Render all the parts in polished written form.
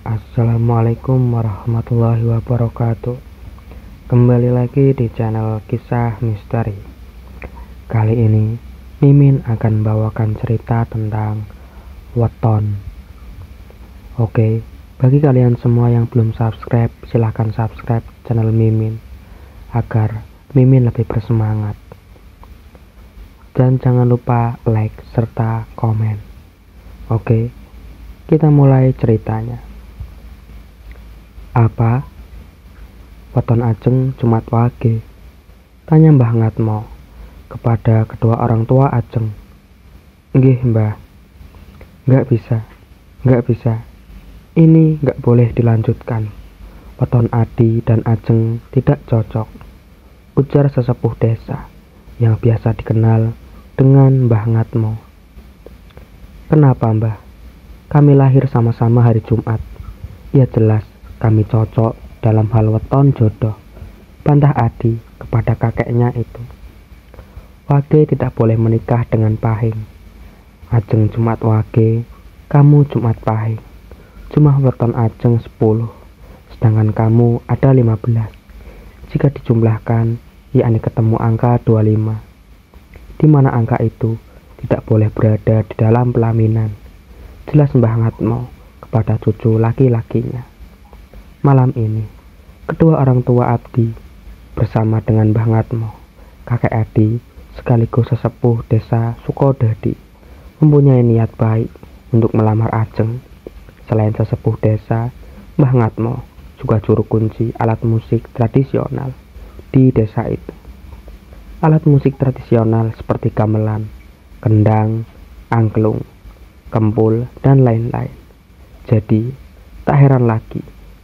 Assalamualaikum warahmatullahi wabarakatuh. Kembali lagi di channel Kisah Misteri. Kali ini Mimin akan bawakan cerita tentang weton. Oke, bagi kalian semua yang belum subscribe, silahkan subscribe channel Mimin agar Mimin lebih bersemangat. Dan jangan lupa like serta komen. Oke, kita mulai ceritanya. Apa? Weton Ajeng Jumat Wage, tanya Mbah Ngatmo kepada kedua orang tua Ajeng. Nggih Mbah. Nggak bisa. Ini nggak boleh dilanjutkan. Weton Adi dan Ajeng tidak cocok, ujar sesepuh desa yang biasa dikenal dengan Mbah Ngatmo. Kenapa Mbah? Kami lahir sama-sama hari Jumat. Ya jelas kami cocok dalam hal weton jodoh, bantah Adi kepada kakeknya itu. Wage tidak boleh menikah dengan Pahing. Ajeng Jumat Wage, kamu Jumat Pahing. Jumlah weton Ajeng 10, sedangkan kamu ada 15. Jika dijumlahkan, yakni ketemu angka 25. Di mana angka itu tidak boleh berada di dalam pelaminan. Jelas Mbah Ngatmo kepada cucu laki-lakinya. Malam ini, kedua orang tua Abdi bersama dengan Mbah Ngatmo, kakek Adi, sekaligus sesepuh desa Sukodadi, mempunyai niat baik untuk melamar Ajeng. Selain sesepuh desa, Mbah Ngatmo juga juru kunci alat musik tradisional di desa itu. Alat musik tradisional seperti gamelan, kendang, angklung, kempul, dan lain-lain. Jadi, tak heran lagi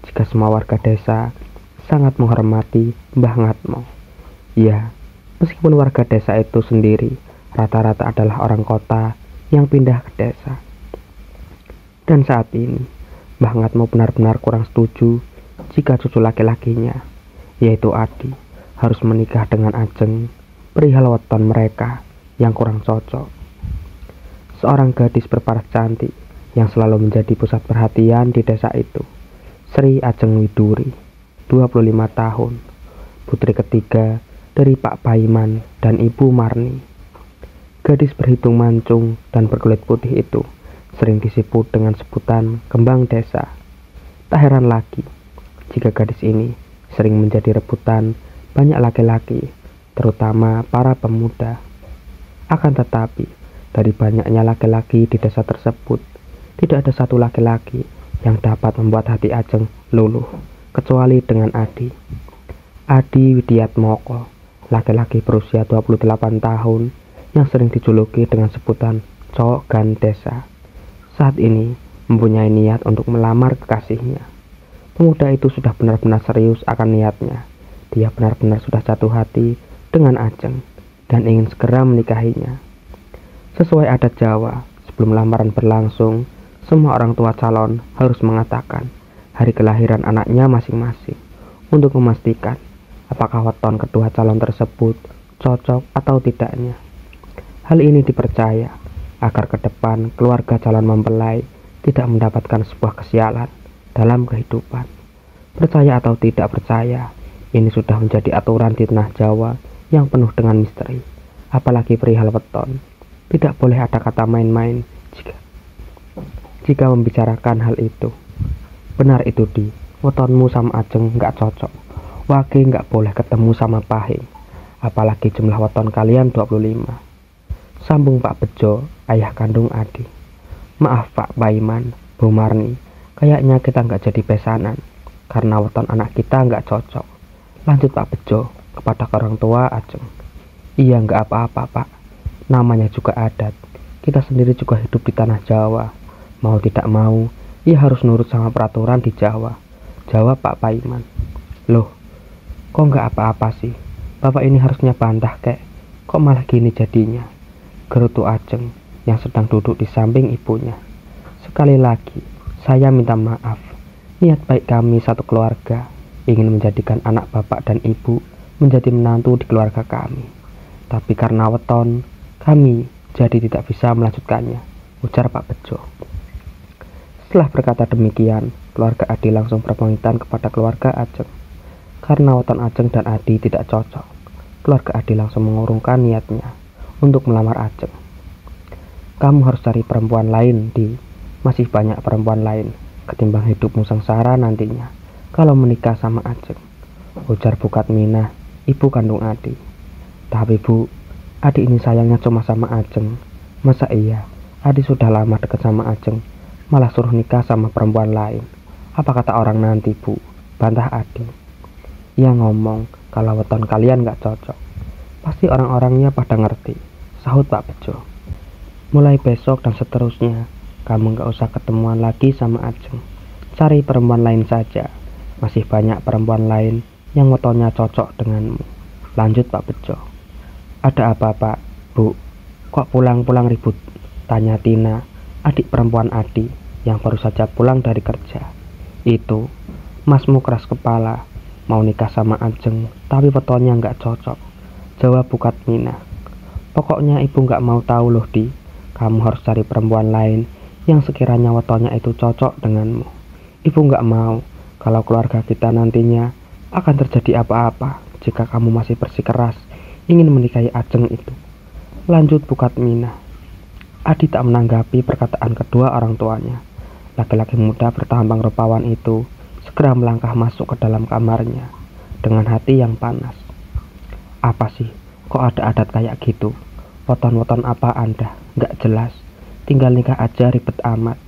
jika semua warga desa sangat menghormati Mbah Ngatmo. Ya, meskipun warga desa itu sendiri rata-rata adalah orang kota yang pindah ke desa. Dan saat ini, Mbah Ngatmo benar-benar kurang setuju jika cucu laki-lakinya, yaitu Adi, harus menikah dengan Ajeng perihal weton mereka yang kurang cocok. Seorang gadis berparas cantik yang selalu menjadi pusat perhatian di desa itu, Sri Ajeng Widuri, 25 tahun, putri ketiga dari Pak Paiman dan Ibu Marni. Gadis berhitung mancung dan berkulit putih itu sering disebut dengan sebutan kembang desa. Tak heran lagi jika gadis ini sering menjadi rebutan banyak laki-laki, terutama para pemuda. Akan tetapi, dari banyaknya laki-laki di desa tersebut, tidak ada satu laki-laki yang dapat membuat hati Ajeng luluh, kecuali dengan Adi. Adi Widiatmoko, laki-laki berusia 28 tahun yang sering dijuluki dengan sebutan cowok gan desa. Saat ini mempunyai niat untuk melamar kekasihnya. Pemuda itu sudah benar-benar serius akan niatnya. Dia benar-benar sudah jatuh hati dengan Ajeng dan ingin segera menikahinya. Sesuai adat Jawa, sebelum lamaran berlangsung, semua orang tua calon harus mengatakan hari kelahiran anaknya masing-masing untuk memastikan apakah weton kedua calon tersebut cocok atau tidaknya. Hal ini dipercaya agar ke depan keluarga calon mempelai tidak mendapatkan sebuah kesialan dalam kehidupan. Percaya atau tidak percaya, ini sudah menjadi aturan di tanah Jawa yang penuh dengan misteri. Apalagi perihal weton, tidak boleh ada kata main-main jika membicarakan hal itu. Benar itu Di, wetonmu sama Ajeng nggak cocok. Wage nggak boleh ketemu sama Pahing, apalagi jumlah weton kalian 25. Sambung Pak Bejo, ayah kandung Adi. Maaf Pak Paiman, Bu Marni, kayaknya kita nggak jadi pesanan karena weton anak kita nggak cocok. Lanjut Pak Bejo kepada orang tua Ajeng. Iya nggak apa-apa Pak, namanya juga adat. Kita sendiri juga hidup di tanah Jawa. Mau tidak mau, ia harus nurut sama peraturan di Jawa, jawab Pak Paiman. Loh, kok nggak apa-apa sih? Bapak ini harusnya bantah kek. Kok malah gini jadinya? Gerutu Ajeng yang sedang duduk di samping ibunya. Sekali lagi, saya minta maaf. Niat baik kami satu keluarga ingin menjadikan anak bapak dan ibu menjadi menantu di keluarga kami. Tapi karena weton, kami jadi tidak bisa melanjutkannya, ujar Pak Bejo. Setelah berkata demikian, keluarga Adi langsung berpamitan kepada keluarga Ajeng. Karena weton Ajeng dan Adi tidak cocok, keluarga Adi langsung mengurungkan niatnya untuk melamar Ajeng. Kamu harus cari perempuan lain, Di. Masih banyak perempuan lain ketimbang hidupmu sengsara nantinya kalau menikah sama Ajeng, ujar Bukat Minah, ibu kandung Adi. Tapi Bu, Adi ini sayangnya cuma sama Ajeng. Masa iya, Adi sudah lama dekat sama Ajeng, malah suruh nikah sama perempuan lain. Apa kata orang nanti, Bu? Bantah Adi. Ia ngomong kalau weton kalian gak cocok. Pasti orang-orangnya pada ngerti, sahut Pak Bejo. Mulai besok dan seterusnya, kamu gak usah ketemuan lagi sama Ajeng. Cari perempuan lain saja. Masih banyak perempuan lain yang wetonnya cocok denganmu. Lanjut Pak Bejo. Ada apa Pak? Bu, kok pulang-pulang ribut? Tanya Tina, adik perempuan Adi yang baru saja pulang dari kerja. Itu, masmu keras kepala, mau nikah sama Ajeng, tapi wetonnya gak cocok. Jawab Bukat Minah. Pokoknya ibu gak mau tahu loh, Di. Kamu harus cari perempuan lain yang sekiranya wetonnya itu cocok denganmu. Ibu gak mau kalau keluarga kita nantinya akan terjadi apa-apa jika kamu masih bersikeras ingin menikahi Ajeng itu. Lanjut Bukat Minah. Adi tak menanggapi perkataan kedua orang tuanya. Laki-laki muda bertampang rupawan itu segera melangkah masuk ke dalam kamarnya dengan hati yang panas. Apa sih? Kok ada adat kayak gitu? Weton-weton apa Anda? Gak jelas. Tinggal nikah aja ribet amat,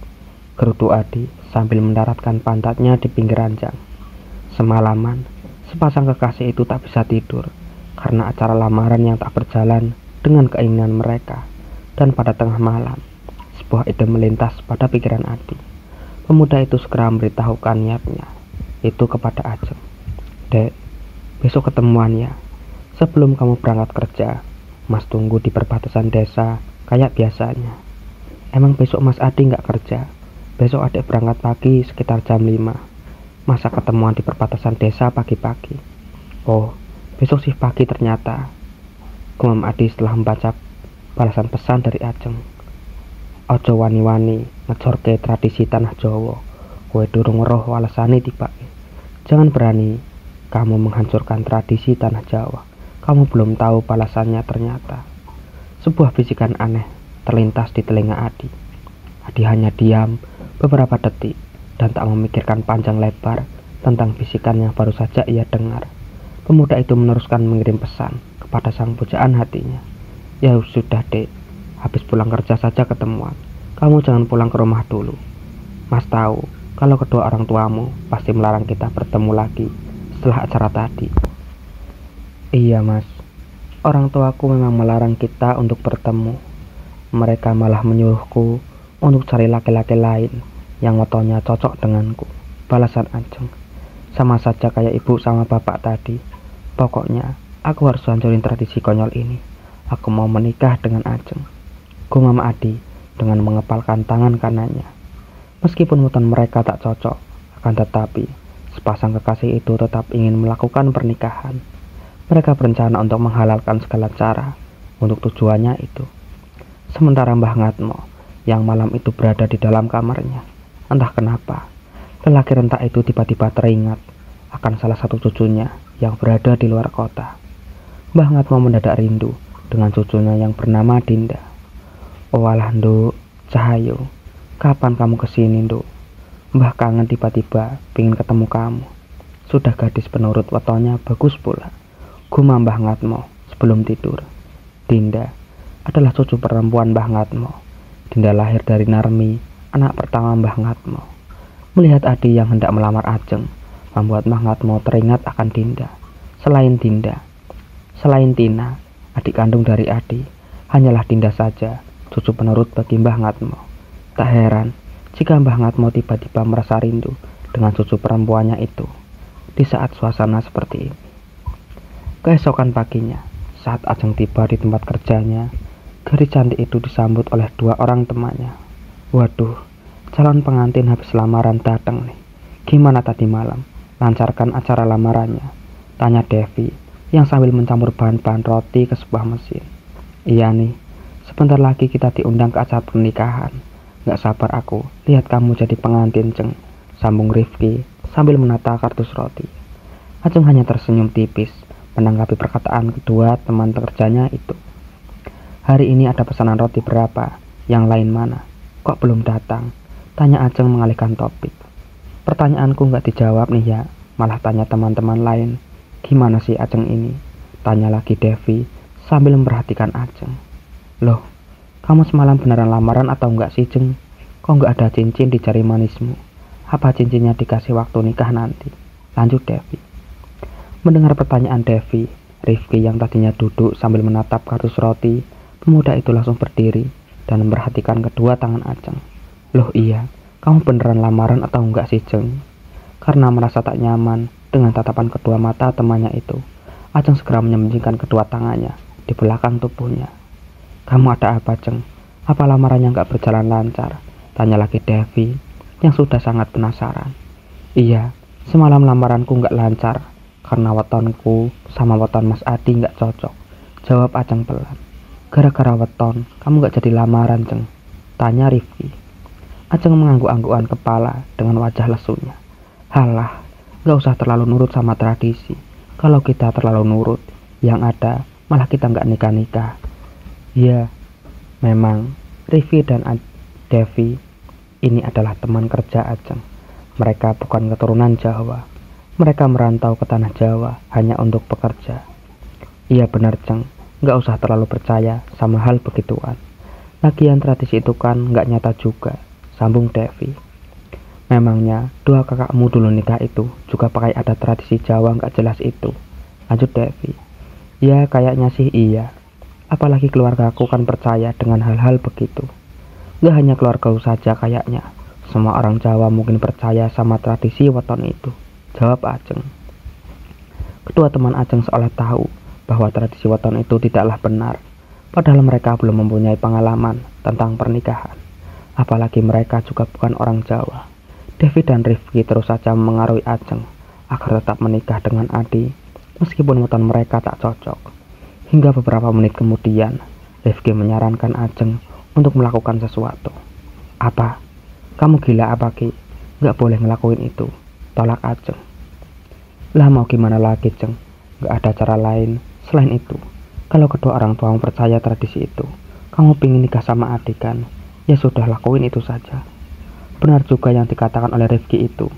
gerutu Adi sambil mendaratkan pantatnya di pinggir ranjang. Semalaman, sepasang kekasih itu tak bisa tidur karena acara lamaran yang tak berjalan dengan keinginan mereka. Dan pada tengah malam, sebuah ide melintas pada pikiran Adi. Pemuda itu segera memberitahukan niatnya itu kepada Ajeng. Dek, besok ketemuan ya. Sebelum kamu berangkat kerja, Mas tunggu di perbatasan desa kayak biasanya. Emang besok Mas Adi gak kerja? Besok adik berangkat pagi sekitar jam 5. Masa ketemuan di perbatasan desa pagi-pagi? Oh, besok sih pagi ternyata, gumam Adi setelah membaca balasan pesan dari Ajeng. Ojo wani-wani ngejorke tradisi tanah Jawa. Kowe durung roh walesane tibake. Jangan berani kamu menghancurkan tradisi tanah Jawa. Kamu belum tahu balasannya ternyata. Sebuah bisikan aneh terlintas di telinga Adi. Adi hanya diam beberapa detik dan tak memikirkan panjang lebar tentang bisikan yang baru saja ia dengar. Pemuda itu meneruskan mengirim pesan kepada sang pujaan hatinya. Ya sudah Dek, habis pulang kerja saja ketemuan. Kamu jangan pulang ke rumah dulu. Mas tahu kalau kedua orang tuamu pasti melarang kita bertemu lagi setelah acara tadi. Iya Mas, orang tuaku memang melarang kita untuk bertemu. Mereka malah menyuruhku untuk cari laki-laki lain yang wetonnya cocok denganku. Balasan Ajeng. Sama saja kayak ibu sama bapak tadi. Pokoknya aku harus hancurin tradisi konyol ini. Aku mau menikah dengan Ajeng, gumam Adi dengan mengepalkan tangan kanannya. Meskipun weton mereka tak cocok, akan tetapi sepasang kekasih itu tetap ingin melakukan pernikahan. Mereka berencana untuk menghalalkan segala cara untuk tujuannya itu. Sementara Mbah Ngatmo yang malam itu berada di dalam kamarnya, entah kenapa lelaki rentak itu tiba-tiba teringat akan salah satu cucunya yang berada di luar kota. Mbah Ngatmo mendadak rindu dengan cucunya yang bernama Dinda. Oh alah Nduk, Cahayu, kapan kamu kesini Nduk? Mbah kangen tiba-tiba pingin ketemu kamu. Sudah gadis penurut wetonnya bagus pula, gumam Mbah Ngatmo sebelum tidur. Dinda adalah cucu perempuan Mbah Ngatmo. Dinda lahir dari Narmi, anak pertama Mbah Ngatmo. Melihat Adi yang hendak melamar Ajeng, membuat Mbah Ngatmo teringat akan Dinda. Selain Tina, adik kandung dari Adi, hanyalah Dinda saja, cucu penurut bagi Mbah Ngatmo. Tak heran jika Mbah Ngatmo tiba-tiba merasa rindu dengan cucu perempuannya itu di saat suasana seperti ini. Keesokan paginya, saat Ajeng tiba di tempat kerjanya, gadis cantik itu disambut oleh dua orang temannya. Waduh, calon pengantin habis lamaran datang nih. Gimana tadi malam? Lancarkan acara lamarannya? Tanya Devi yang sambil mencampur bahan-bahan roti ke sebuah mesin. Iya nih, sebentar lagi kita diundang ke acara pernikahan. Gak sabar aku, lihat kamu jadi pengantin, Ceng, sambung Rifki sambil menata kardus roti. Ajeng hanya tersenyum tipis menanggapi perkataan kedua teman kerjanya itu. Hari ini ada pesanan roti berapa? Yang lain mana? Kok belum datang? Tanya Ajeng mengalihkan topik. Pertanyaanku gak dijawab nih ya, malah tanya teman-teman lain. Gimana sih Ajeng ini? Tanya lagi Devi sambil memperhatikan Ajeng. Loh, kamu semalam beneran lamaran atau enggak sih, Jeng? Kok enggak ada cincin di jari manismu? Apa cincinnya dikasih waktu nikah nanti? Lanjut Devi. Mendengar pertanyaan Devi, Rifki yang tadinya duduk sambil menatap kardus roti, pemuda itu langsung berdiri dan memperhatikan kedua tangan Ajeng. Loh iya, kamu beneran lamaran atau enggak sih, Jeng? Karena merasa tak nyaman dengan tatapan kedua mata temannya itu, Ajeng segera menyembunyikan kedua tangannya di belakang tubuhnya. Kamu ada apa, Jeng? Apa lamarannya nggak berjalan lancar? Tanya lagi Devi yang sudah sangat penasaran. Iya, semalam lamaranku nggak lancar karena wetonku sama weton Mas Adi nggak cocok. Jawab Ajeng pelan. Gara-gara weton, kamu nggak jadi lamaran, Jeng? Tanya Rifki. Ajeng mengangguk-anggukan kepala dengan wajah lesunya. Halah, nggak usah terlalu nurut sama tradisi. Kalau kita terlalu nurut, yang ada malah kita nggak nikah-nikah. Ya, memang Rifki dan Devi ini adalah teman kerja Ajeng. Mereka bukan keturunan Jawa. Mereka merantau ke tanah Jawa hanya untuk bekerja. Iya benar, Jeng, nggak usah terlalu percaya sama hal begituan. Lagian tradisi itu kan nggak nyata juga, sambung Devi. Memangnya dua kakakmu dulu nikah itu juga pakai adat tradisi Jawa nggak jelas itu, lanjut Devi. Ya kayaknya sih iya. Apalagi keluargaku kan percaya dengan hal-hal begitu. Gak hanya keluargaku saja kayaknya. Semua orang Jawa mungkin percaya sama tradisi weton itu, jawab Ajeng. Kedua teman Ajeng seolah tahu bahwa tradisi weton itu tidaklah benar. Padahal mereka belum mempunyai pengalaman tentang pernikahan. Apalagi mereka juga bukan orang Jawa. Devi dan Rifki terus saja mengaruhi Ajeng agar tetap menikah dengan Adi meskipun weton mereka tak cocok. Hingga beberapa menit kemudian, Rifki menyarankan Ajeng untuk melakukan sesuatu. Apa? Kamu gila apa, Ki? Gak boleh ngelakuin itu, tolak Ajeng. Lah mau gimana lagi, Jeng? Gak ada cara lain selain itu. Kalau kedua orang tuamu percaya tradisi itu, kamu pingin nikah sama Adi kan? Ya sudah, lakuin itu saja. Benar juga yang dikatakan oleh Rifki itu.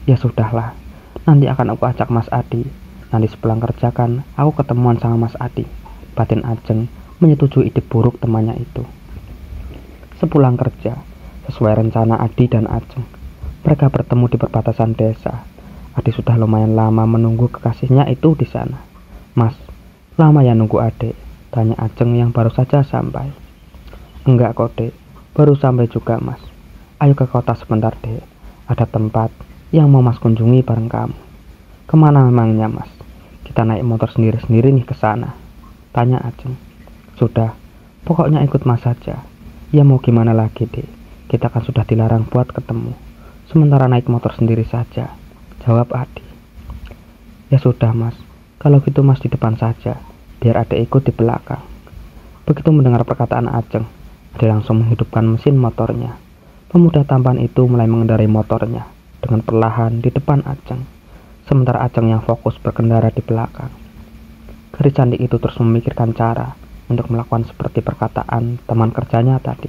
Ya sudahlah, nanti akan aku ajak Mas Adi. Nanti sepulang kerja kan aku ketemuan sama Mas Adi. Batin Ajeng menyetujui ide buruk temannya itu. Sepulang kerja, sesuai rencana Adi dan Ajeng, mereka bertemu di perbatasan desa. Adi sudah lumayan lama menunggu kekasihnya itu di sana. Mas, lama ya nunggu adik? Tanya Ajeng yang baru saja sampai. Enggak kok, Dek, baru sampai juga, Mas. Ayo ke kota sebentar, Dek. Ada tempat yang mau Mas kunjungi bareng kamu. Kemana memangnya, Mas? Kita naik motor sendiri-sendiri nih ke sana. Tanya Ajeng. Sudah, pokoknya ikut Mas saja. Ya mau gimana lagi, Dek? Kita kan sudah dilarang buat ketemu. Sementara naik motor sendiri saja, jawab Adi. Ya sudah, Mas. Kalau gitu Mas di depan saja, biar Adi ikut di belakang. Begitu mendengar perkataan Ajeng, Adi langsung menghidupkan mesin motornya. Pemuda tampan itu mulai mengendarai motornya dengan perlahan di depan Ajeng. Sementara Ajeng yang fokus berkendara di belakang. Gadis cantik itu terus memikirkan cara untuk melakukan seperti perkataan teman kerjanya tadi.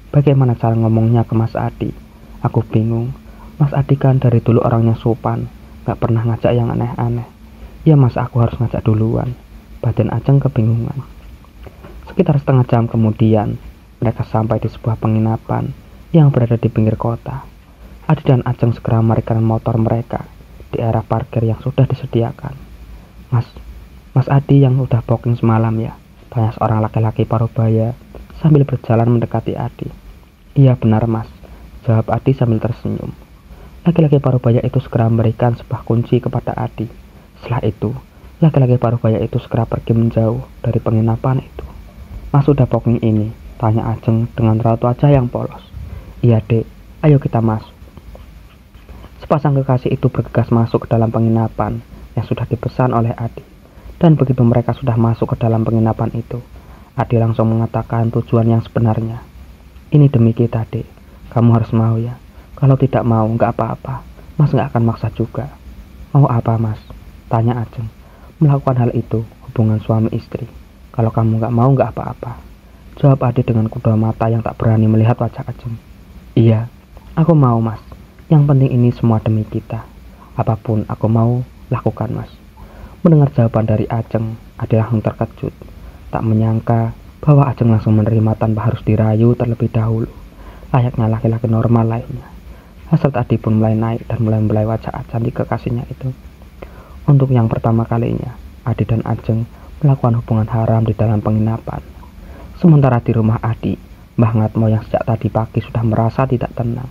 Bagaimana cara ngomongnya ke Mas Adi? Aku bingung. Mas Adi kan dari dulu orangnya sopan, gak pernah ngajak yang aneh-aneh. Ya Mas, aku harus ngajak duluan. Batin Ajeng kebingungan. Sekitar setengah jam kemudian, mereka sampai di sebuah penginapan yang berada di pinggir kota. Adi dan Ajeng segera memarkirkan motor mereka di area parkir yang sudah disediakan. Mas Adi yang udah booking semalam ya? Tanya seorang laki-laki parubaya sambil berjalan mendekati Adi. Iya benar, Mas, jawab Adi sambil tersenyum. Laki-laki parubaya itu segera memberikan sebuah kunci kepada Adi. Setelah itu, laki-laki parubaya itu segera pergi menjauh dari penginapan itu. Mas sudah booking ini? Tanya Ajeng dengan raut wajah yang polos. Iya, Dek, ayo kita masuk. Sepasang kekasih itu bergegas masuk ke dalam penginapan yang sudah dipesan oleh Adi. Dan begitu mereka sudah masuk ke dalam penginapan itu, Adi langsung mengatakan tujuan yang sebenarnya. Ini demi kita, Dek. Kamu harus mau ya. Kalau tidak mau, nggak apa-apa. Mas nggak akan maksa juga. Mau apa, Mas? Tanya Ajeng. Melakukan hal itu, hubungan suami istri. Kalau kamu nggak mau, nggak apa-apa. Jawab Adi dengan kedua mata yang tak berani melihat wajah Ajeng. Iya, aku mau, Mas. Yang penting ini semua demi kita. Apapun aku mau, lakukan, Mas. Mendengar jawaban dari Ajeng, Adi langsung terkejut. Tak menyangka bahwa Ajeng langsung menerima tanpa harus dirayu terlebih dahulu, layaknya laki-laki normal lainnya. Hasrat Adi pun mulai naik dan mulai membelai wajah cantik kekasihnya itu. Untuk yang pertama kalinya, Adi dan Ajeng melakukan hubungan haram di dalam penginapan. Sementara di rumah Adi, Mbah Ngatmo yang sejak tadi pagi sudah merasa tidak tenang.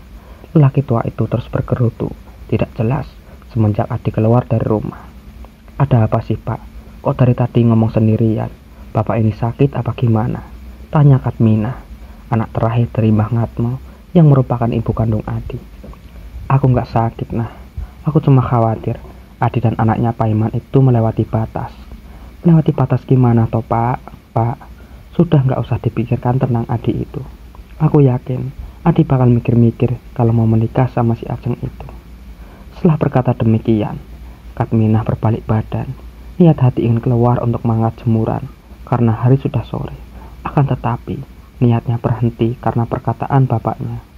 Lelaki tua itu terus bergerutu, tidak jelas, semenjak Adi keluar dari rumah. Ada apa sih, Pak? Kok dari tadi ngomong sendirian? Bapak ini sakit apa gimana? Tanya Katmina, anak terakhir dari Mbah Ngatmo yang merupakan ibu kandung Adi. Aku nggak sakit, nah. Aku cuma khawatir Adi dan anaknya Pak Iman itu melewati batas. Melewati batas gimana toh, Pak? Pak, sudah nggak usah dipikirkan tentang Adi itu. Aku yakin Adi bakal mikir-mikir kalau mau menikah sama si Ajeng itu. Setelah berkata demikian, Katminah berbalik badan. Niat hati ingin keluar untuk mangkat jemuran karena hari sudah sore. Akan tetapi, niatnya berhenti karena perkataan bapaknya.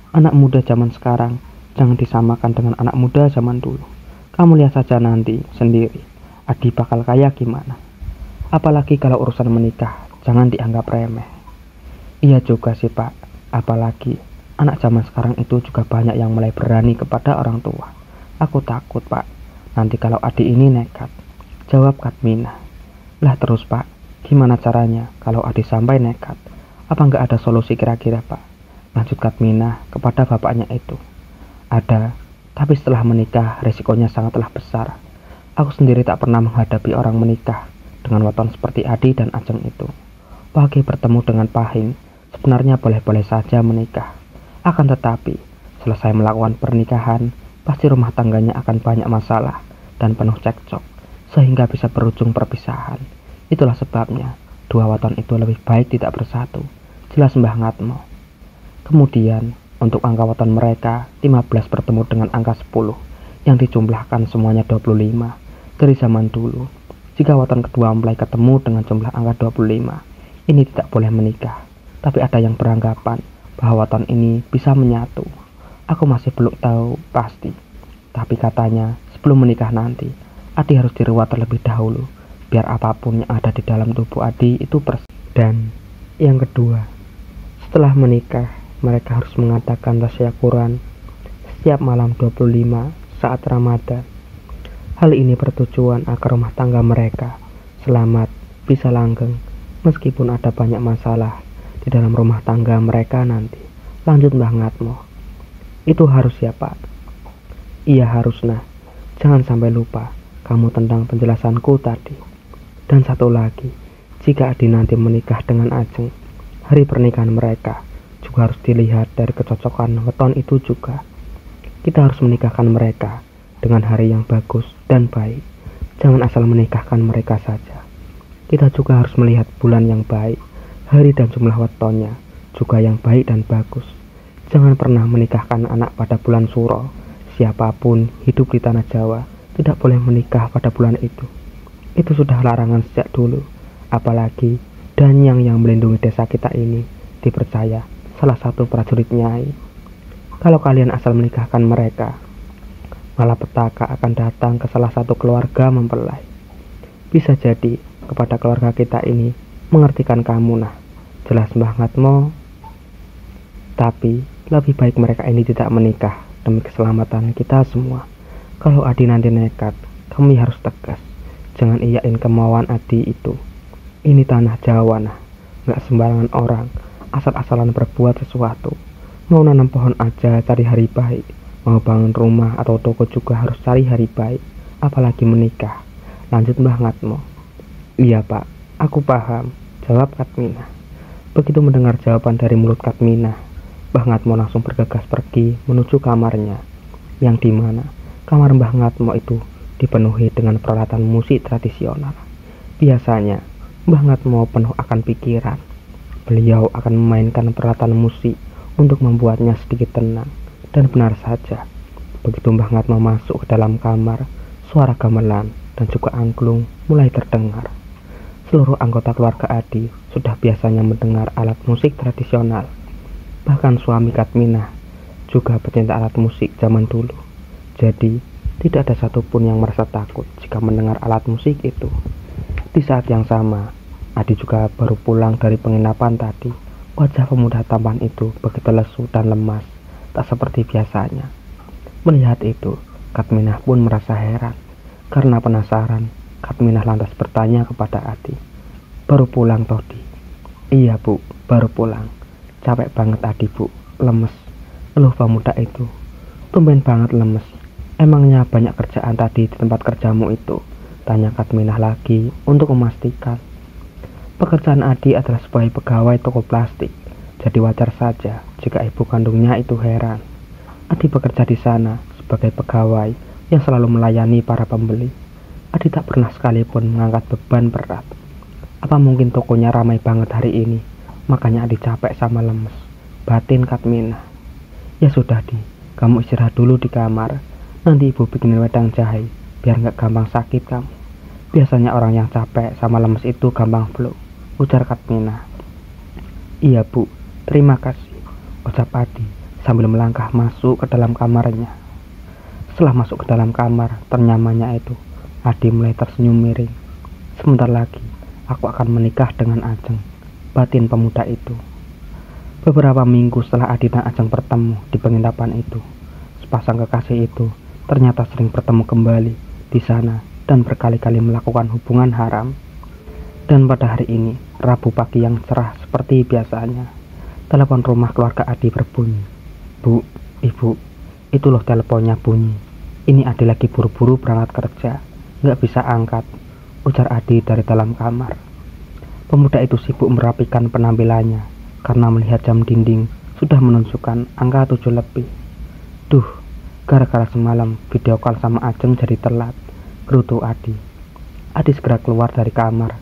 Anak muda zaman sekarang jangan disamakan dengan anak muda zaman dulu. Kamu lihat saja nanti sendiri, Adi bakal kaya gimana. Apalagi kalau urusan menikah, jangan dianggap remeh. Iya juga sih, Pak. Apalagi anak zaman sekarang itu juga banyak yang mulai berani kepada orang tua. Aku takut, Pak. Nanti kalau Adi ini nekat. Jawab Katmina. Lah terus, Pak, gimana caranya kalau Adi sampai nekat? Apa nggak ada solusi kira-kira, Pak? Lanjut Katmina kepada bapaknya itu. Ada, tapi setelah menikah resikonya sangatlah besar. Aku sendiri tak pernah menghadapi orang menikah dengan weton seperti Adi dan Ajeng itu. Pagi bertemu dengan Pahing, sebenarnya boleh-boleh saja menikah. Akan tetapi, selesai melakukan pernikahan, pasti rumah tangganya akan banyak masalah dan penuh cekcok, sehingga bisa berujung perpisahan. Itulah sebabnya, dua weton itu lebih baik tidak bersatu. Jelas Mbah Ngatmo. Kemudian, untuk angka weton mereka, 15 bertemu dengan angka 10, yang dijumlahkan semuanya 25. Dari zaman dulu, jika weton kedua mulai ketemu dengan jumlah angka 25, ini tidak boleh menikah. Tapi ada yang beranggapan bahwa weton ini bisa menyatu. Aku masih belum tahu pasti. Tapi katanya, sebelum menikah nanti, Adi harus diruat terlebih dahulu, biar apapun yang ada di dalam tubuh Adi itu bersih. Dan yang kedua, setelah menikah, mereka harus mengatakan tasyakuran setiap malam 25 saat Ramadan. Hal ini bertujuan agar rumah tangga mereka selamat, bisa langgeng, meskipun ada banyak masalah di dalam rumah tangga mereka nanti. Lanjut Mbah Ngatmo. Itu harus ya, Pak? Iya harus, nah. Jangan sampai lupa kamu tentang penjelasanku tadi. Dan satu lagi, jika Adi nanti menikah dengan Ajeng, hari pernikahan mereka juga harus dilihat dari kecocokan weton itu juga. Kita harus menikahkan mereka dengan hari yang bagus dan baik. Jangan asal menikahkan mereka saja. Kita juga harus melihat bulan yang baik, hari dan jumlah wetonnya juga yang baik dan bagus. Jangan pernah menikahkan anak pada bulan Suro. Siapapun hidup di tanah Jawa tidak boleh menikah pada bulan itu. Itu sudah larangan sejak dulu. Apalagi Danyang yang melindungi desa kita ini dipercaya salah satu prajurit Nyai. Kalau kalian asal menikahkan mereka, malapetaka akan datang ke salah satu keluarga mempelai. Bisa jadi kepada keluarga kita ini mengertikan kamu, nah. Jelas Mbah Ngatmo. Tapi lebih baik mereka ini tidak menikah demi keselamatan kita semua. Kalau Adi nanti nekat, kami harus tegas. Jangan iyain kemauan Adi itu. Ini tanah Jawa, nah. Gak sembarangan orang asal-asalan berbuat sesuatu. Mau nanam pohon aja cari hari baik. Mau bangun rumah atau toko juga harus cari hari baik. Apalagi menikah. Lanjut Mbah Ngatmo. Iya, Pak, aku paham, jawab Katmina. Begitu mendengar jawaban dari mulut Katmina, Mbah Ngatmo langsung bergegas pergi menuju kamarnya, yang dimana kamar Mbah Ngatmo itu dipenuhi dengan peralatan musik tradisional. Biasanya Mbah Ngatmo penuh akan pikiran. beliau akan memainkan peralatan musik untuk membuatnya sedikit tenang. Dan benar saja, begitu Mbah Ngatmo masuk ke dalam kamar, suara gamelan dan juga angklung mulai terdengar. Seluruh anggota keluarga Adi sudah biasanya mendengar alat musik tradisional. Bahkan suami Katminah juga pecinta alat musik zaman dulu. Jadi, tidak ada satupun yang merasa takut jika mendengar alat musik itu. Di saat yang sama, Adi juga baru pulang dari penginapan tadi. Wajah pemuda tampan itu begitu lesu dan lemas, tak seperti biasanya. Melihat itu, Katminah pun merasa heran. Karena penasaran, Katminah lantas bertanya kepada Adi, "Baru pulang toh, Di?" "Iya, Bu, baru pulang. Capek banget Adi, Bu, lemes," eluh pemuda itu. "Tumben banget lemes. Emangnya banyak kerjaan tadi di tempat kerjamu itu?" tanya Katminah lagi untuk memastikan. Pekerjaan Adi adalah sebagai pegawai toko plastik. Jadi wajar saja jika ibu kandungnya itu heran. Adi bekerja di sana sebagai pegawai yang selalu melayani para pembeli. Adi tak pernah sekalipun mengangkat beban berat. Apa mungkin tokonya ramai banget hari ini, makanya Adi capek sama lemes, batin Katminah. "Ya sudah, Di, kamu istirahat dulu di kamar. Nanti ibu bikinin wedang jahe, biar gak gampang sakit kamu. Biasanya orang yang capek sama lemes itu gampang flu," ujar Katminah. "Iya, Bu, terima kasih," ucap Adi sambil melangkah masuk ke dalam kamarnya. Setelah masuk ke dalam kamar ternyamannya itu, Adi mulai tersenyum miring. "Sebentar lagi aku akan menikah dengan Ajeng," batin pemuda itu. Beberapa minggu setelah Adi dan Ajeng bertemu di penginapan itu, sepasang kekasih itu ternyata sering bertemu kembali di sana dan berkali-kali melakukan hubungan haram. Dan pada hari ini, Rabu pagi yang cerah seperti biasanya, telepon rumah keluarga Adi berbunyi. "Bu, Ibu, itu loh teleponnya bunyi. Ini Adi lagi buru-buru berangkat kerja, nggak bisa angkat," ujar Adi dari dalam kamar. Pemuda itu sibuk merapikan penampilannya karena melihat jam dinding sudah menunjukkan angka 7 lebih. "Duh, gara-gara semalam video call sama Ajeng jadi telat," gerutu Adi. Adi segera keluar dari kamar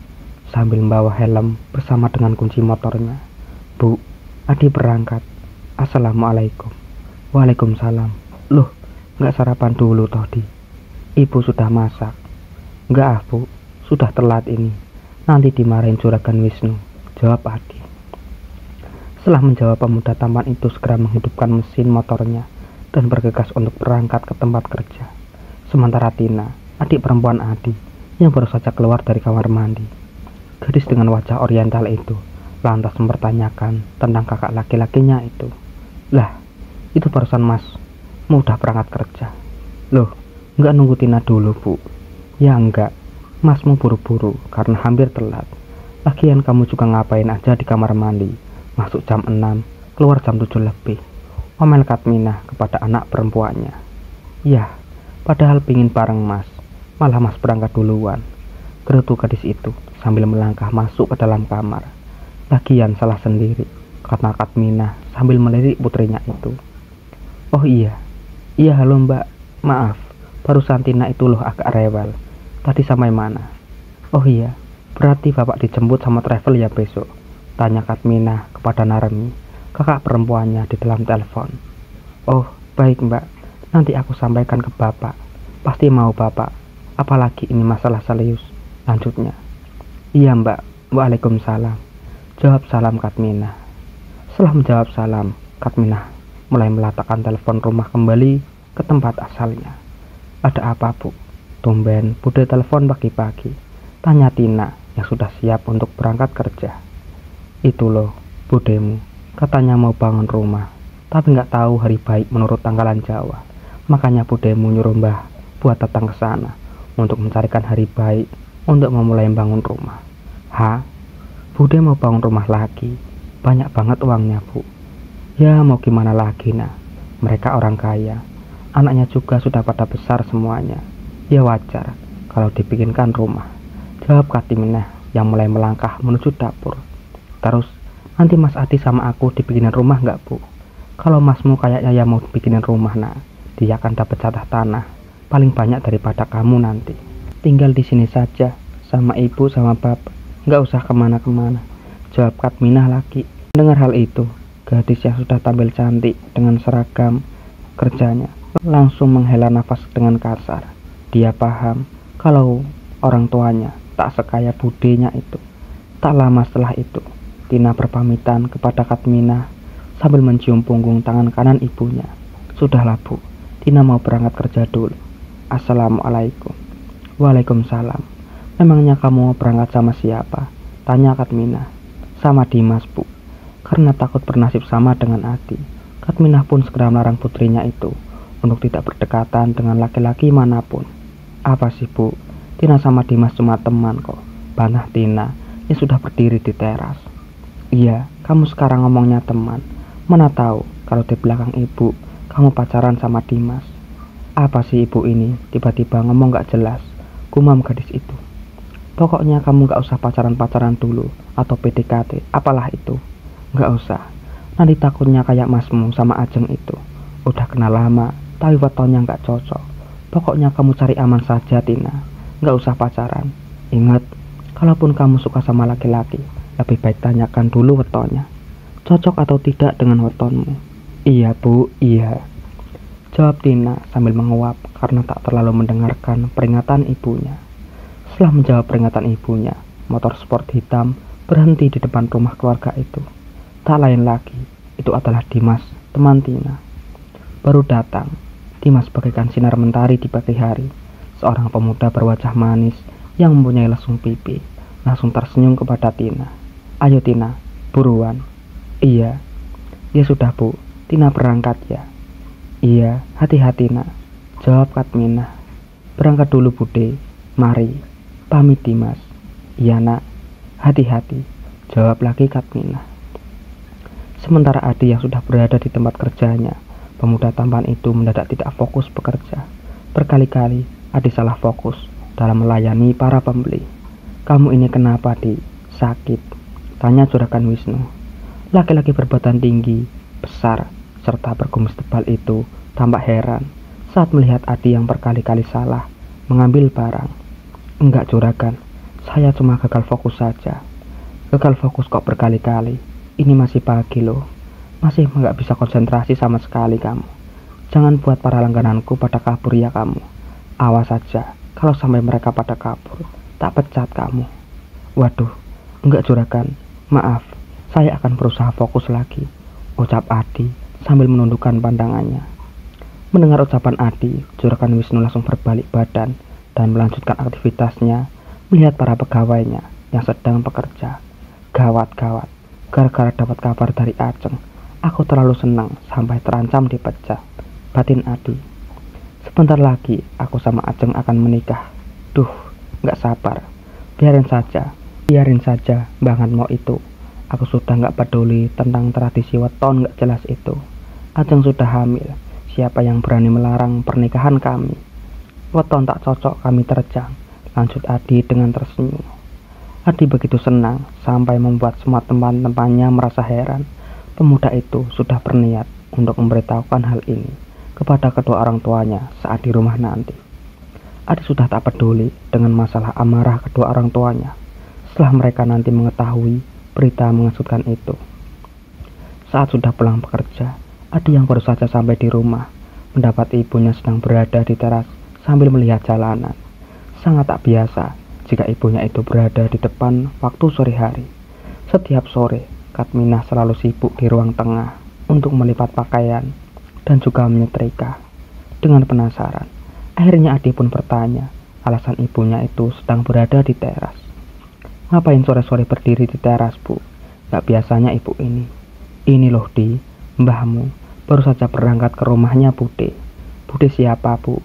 sambil membawa helm bersama dengan kunci motornya. "Bu, Adi berangkat." "Assalamualaikum." "Waalaikumsalam." "Loh, nggak sarapan dulu toh, Di? Ibu sudah masak." "Nggak ah, Bu, sudah telat ini. Nanti dimarahin Juragan Wisnu," jawab Adi. Setelah menjawab, pemuda tampan itu segera menghidupkan mesin motornya dan bergegas untuk berangkat ke tempat kerja. Sementara Tina, adik perempuan Adi, yang baru saja keluar dari kamar mandi. Gadis dengan wajah oriental itu lantas mempertanyakan tentang kakak laki-lakinya itu. "Lah, itu barusan Mas mau udah berangkat kerja." "Loh, nggak nunggu Tina dulu, Bu?" "Ya enggak, Mas mau buru-buru karena hampir telat. Lagian kamu juga ngapain aja di kamar mandi? Masuk jam 6, keluar jam 7 lebih," omel Katminah kepada anak perempuannya. "Yah, padahal pingin bareng Mas, malah Mas berangkat duluan," gerutu gadis itu sambil melangkah masuk ke dalam kamar. "Lagian salah sendiri," kata Katminah sambil melirik putrinya itu. "Oh iya, halo Mbak, maaf, barusan Tina itu loh agak rewel. Tadi sampai mana?" "Oh iya, berarti Bapak dijemput sama travel ya besok?" tanya Katminah kepada Naremi, kakak perempuannya di dalam telepon. "Oh, baik Mbak, nanti aku sampaikan ke Bapak. Pasti mau Bapak, apalagi ini masalah serius," lanjutnya. "Iya Mbak, waalaikumsalam," jawab salam Katminah. Setelah menjawab salam, Katminah mulai meletakkan telepon rumah kembali ke tempat asalnya. "Ada apa, Bu? Tumben bude telepon pagi-pagi?" tanya Tina yang sudah siap untuk berangkat kerja. "Itu loh, budemu, katanya mau bangun rumah, tapi nggak tahu hari baik menurut tanggalan Jawa. Makanya budemu nyuruh Mbah buat datang ke sana untuk mencarikan hari baik untuk memulai bangun rumah." "Hah? Bude mau bangun rumah lagi? Banyak banget uangnya, Bu." "Ya mau gimana lagi nah, mereka orang kaya, anaknya juga sudah pada besar semuanya. Ya wajar kalau dibikinkan rumah," jawab Katminah yang mulai melangkah menuju dapur. "Terus nanti Mas Adi sama aku dibikinin rumah nggak, Bu? Kalau Masmu kayaknya ya mau bikinin rumah nah, dia akan dapat jatah tanah paling banyak daripada kamu nanti. Tinggal di sini saja sama ibu sama bapak, nggak usah kemana-kemana," jawab Katminah lagi. Mendengar hal itu, gadis yang sudah tampil cantik dengan seragam kerjanya langsung menghela nafas dengan kasar. Dia paham kalau orang tuanya tak sekaya budenya itu. Tak lama setelah itu, Tina berpamitan kepada Katminah sambil mencium punggung tangan kanan ibunya. Sudahlah Bu, Tina mau berangkat kerja dulu. Assalamualaikum. Waalaikumsalam. Memangnya kamu mau berangkat sama siapa? Tanya Katminah. Sama Dimas Bu, karena takut bernasib sama dengan Adi. Katminah pun segera melarang putrinya itu untuk tidak berdekatan dengan laki-laki manapun. Apa sih Bu, Tina sama Dimas cuma teman kok, bantah Tina yang sudah berdiri di teras. Iya, kamu sekarang ngomongnya teman. Mana tahu kalau di belakang ibu kamu pacaran sama Dimas. Apa sih ibu ini tiba-tiba ngomong gak jelas, gumam gadis itu. Pokoknya kamu gak usah pacaran-pacaran dulu atau PDKT, apalah itu. Gak usah, nanti takutnya kayak masmu sama Ajeng itu. Udah kenal lama, tapi wetonnya gak cocok. Pokoknya kamu cari aman saja Tina, gak usah pacaran. Ingat, kalaupun kamu suka sama laki-laki, lebih baik tanyakan dulu wetonnya, cocok atau tidak dengan wetonmu. Iya Bu, iya, jawab Tina sambil menguap karena tak terlalu mendengarkan peringatan ibunya. Setelah menjawab peringatan ibunya, motor sport hitam berhenti di depan rumah keluarga itu. Tak lain lagi, itu adalah Dimas, teman Tina. Baru datang, Dimas bagaikan sinar mentari di pagi hari. Seorang pemuda berwajah manis yang mempunyai lesung pipi, langsung tersenyum kepada Tina. Ayo Tina, buruan. Iya, ya sudah Bu, Tina berangkat ya. Iya, hati-hati nak, jawab Katminah. Berangkat dulu Bude, mari. Pamit Dimas. Iya nak, hati-hati, jawab lagi Katminah. Sementara Adi yang sudah berada di tempat kerjanya, pemuda tampan itu mendadak tidak fokus bekerja. Berkali-kali Adi salah fokus dalam melayani para pembeli. Kamu ini kenapa Di? Sakit? Tanya Juragan Wisnu. Laki-laki berbadan tinggi, besar, serta berkumis tebal itu tampak heran saat melihat Adi yang berkali-kali salah mengambil barang. Enggak Juragan, saya cuma gagal fokus saja. Gagal fokus kok berkali-kali? Ini masih pagi loh, masih nggak bisa konsentrasi sama sekali kamu. Jangan buat para langgananku pada kabur ya kamu. Awas saja, kalau sampai mereka pada kabur, tak pecat kamu. Waduh, enggak Juragan, maaf, saya akan berusaha fokus lagi, ucap Adi sambil menundukkan pandangannya. Mendengar ucapan Adi, Juragan Wisnu langsung berbalik badan dan melanjutkan aktivitasnya melihat para pegawainya yang sedang bekerja. Gawat-gawat, gara-gara dapat kabar dari Ajeng, aku terlalu senang sampai terancam dipecat, batin Adi. Sebentar lagi aku sama Ajeng akan menikah. Duh, gak sabar. Biarin saja banget mau itu. Aku sudah gak peduli tentang tradisi weton gak jelas itu. Ajeng sudah hamil, siapa yang berani melarang pernikahan kami? Weton tak cocok kami terjang, lanjut Adi dengan tersenyum. Adi begitu senang sampai membuat semua teman-temannya merasa heran. Pemuda itu sudah berniat untuk memberitahukan hal ini kepada kedua orang tuanya saat di rumah nanti. Adi sudah tak peduli dengan masalah amarah kedua orang tuanya setelah mereka nanti mengetahui berita mengesutkan itu. Saat sudah pulang bekerja, Adi yang baru saja sampai di rumah mendapat ibunya sedang berada di teras sambil melihat jalanan. Sangat tak biasa jika ibunya itu berada di depan waktu sore hari. Setiap sore, Katminah selalu sibuk di ruang tengah untuk melipat pakaian dan juga menyetrika. Dengan penasaran, akhirnya Adi pun bertanya alasan ibunya itu sedang berada di teras. Ngapain sore-sore berdiri di teras Bu? Gak biasanya ibu ini. Ini loh Di, mbahmu baru saja berangkat ke rumahnya Bude. Bude siapa Bu?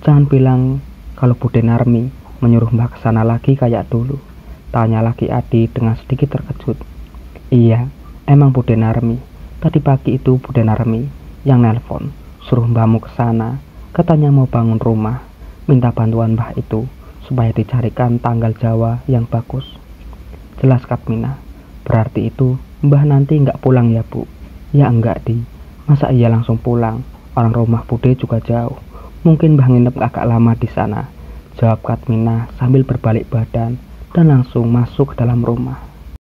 Jangan bilang kalau Bude Narmi menyuruh mbah ke sana lagi kayak dulu, tanya lagi Adi dengan sedikit terkejut. Iya, emang Bude Narmi. Tadi pagi itu Bude Narmi yang nelpon, suruh mbahmu ke sana, katanya mau bangun rumah, minta bantuan mbah itu supaya dicarikan tanggal Jawa yang bagus. Jelas Katminah, berarti itu mbah nanti nggak pulang ya Bu? Ya enggak Di, masa iya langsung pulang? Orang rumah Bude juga jauh. Mungkin mbah nginep agak lama di sana, jawab Katminah sambil berbalik badan dan langsung masuk ke dalam rumah.